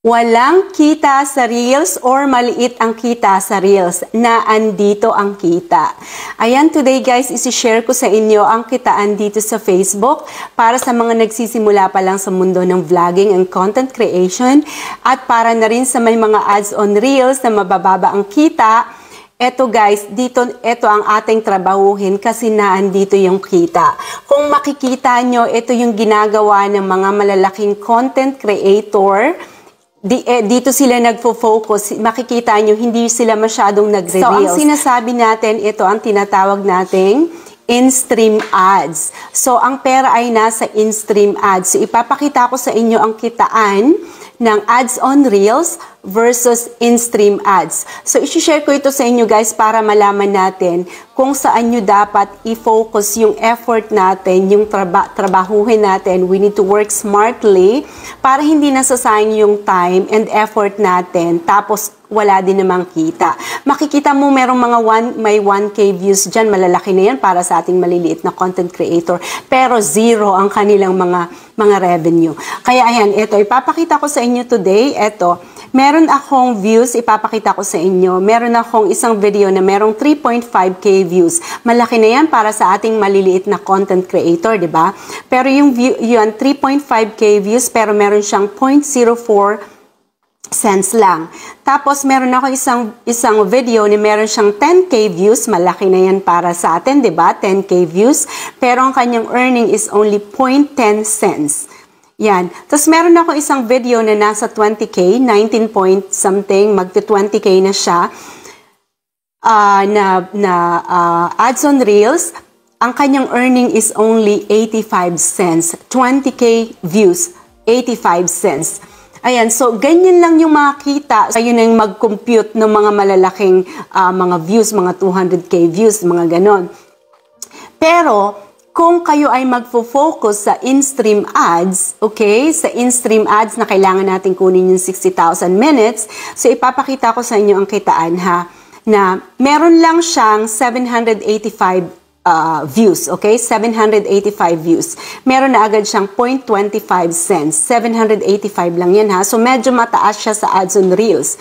Walang kita sa Reels or maliit ang kita sa Reels na andito ang kita. Ayan, today guys, isi-share ko sa inyo ang kitaan dito sa Facebook para sa mga nagsisimula pa lang sa mundo ng vlogging and content creation at para na rin sa may mga ads on Reels na mabababa ang kita. Eto guys, ito ang ating trabahuhin kasi naandito yung kita. Kung makikita nyo, ito yung ginagawa ng mga malalaking content creator. Dito sila nagfo-focus. Makikita nyo, hindi sila masyadong nag-reveal. So, ang sinasabi natin, ito ang tinatawag nating in-stream ads. So, ang pera ay nasa in-stream ads. So, ipapakita ko sa inyo ang kitaan ng ads on Reels versus in-stream ads. So, isi-share ko ito sa inyo guys para malaman natin kung saan nyo dapat i-focus yung effort natin, yung trabahuhin natin. We need to work smartly para hindi nasasayang yung time and effort natin. Tapos, wala din namang kita. Makikita mo merong mga may 1K views dyan, malalaki na yan para sa ating maliliit na content creator. Pero zero ang kanilang mga revenue. Kaya ayan, ito, ipapakita ko sa inyo today, ito, meron akong views, ipapakita ko sa inyo. Meron akong isang video na merong 3.5K views. Malaki na yan para sa ating maliliit na content creator, di ba? Pero yung view, yun, 3.5K views, pero meron siyang 0.04 cents lang. Tapos, meron ako isang video na meron siyang 10K views. Malaki na yan para sa atin, di ba? 10K views. Pero ang kanyang earning is only 0.10 cents. Yan. Tapos, meron ako isang video na nasa 20K, 19 point something, magti-20K na siya, ads on Reels. Ang kanyang earning is only 85 cents. 20K views, 85 cents. Ayan, so ganyan lang yung makita. Ayun na yung mag-compute ng mga malalaking mga views, mga 200K views, mga ganon. Pero, kung kayo ay magfo-focus sa in-stream ads, okay, sa in-stream ads na kailangan natin kunin yung 60,000 minutes, so ipapakita ko sa inyo ang kitaan ha, na meron lang siyang 785 views, okay? 785 views. Meron na agad siyang 0.25 cents. 785 lang yan ha. So, medyo mataas siya sa ads on Reels.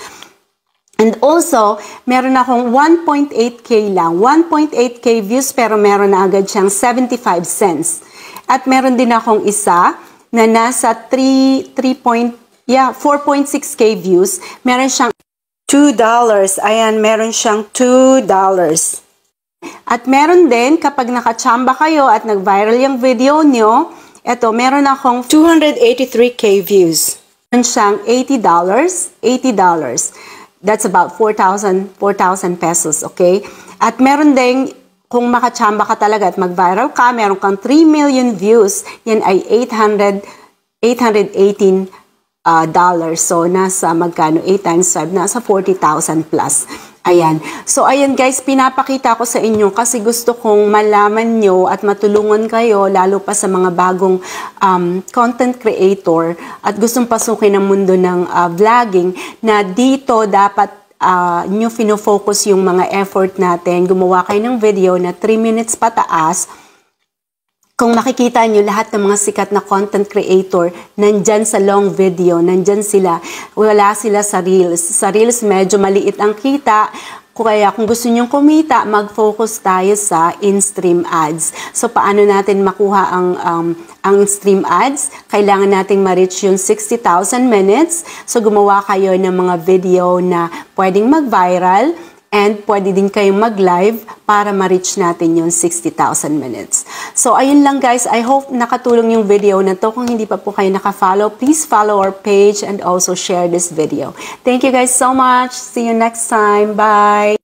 And also, meron akong 1.8K lang. 1.8K views pero meron na agad siyang 75 cents. At meron din akong isa na nasa 4.6K views. Meron siyang $2. Ayan, meron siyang $2. At meron din, kapag nakachamba kayo at nag-viral yung video nyo, eto, meron akong 283K views. Meron siyang $80. That's about 4,000 pesos, okay? At meron din, kung makachamba ka talaga at mag-viral ka, meron kang 3 million views, yan ay $818. So, nasa magkano? 8 times 5, nasa 40,000 plus. Ayan. So, ayan guys, pinapakita ko sa inyo kasi gusto kong malaman nyo at matulungan kayo, lalo pa sa mga bagong content creator at gustong pasukin ang mundo ng vlogging, na dito dapat nyo fino-focus yung mga effort natin. Gumawa kayo ng video na 3 minutes pataas. Kung makikita nyo, lahat ng mga sikat na content creator, nandyan sa long video, nandyan sila, wala sila sa Reels. Sa Reels, medyo maliit ang kita, kaya kung gusto nyong kumita, mag-focus tayo sa in-stream ads. So, paano natin makuha ang stream ads? Kailangan nating ma-reach yung 60,000 minutes. So, gumawa kayo ng mga video na pwedeng mag-viral, and pwede din kayong mag-live para ma-reach natin yung 60,000 minutes. So, ayun lang guys. I hope nakatulong yung video na to. Kung hindi pa po kayo naka-follow, please follow our page and also share this video. Thank you guys so much. See you next time. Bye!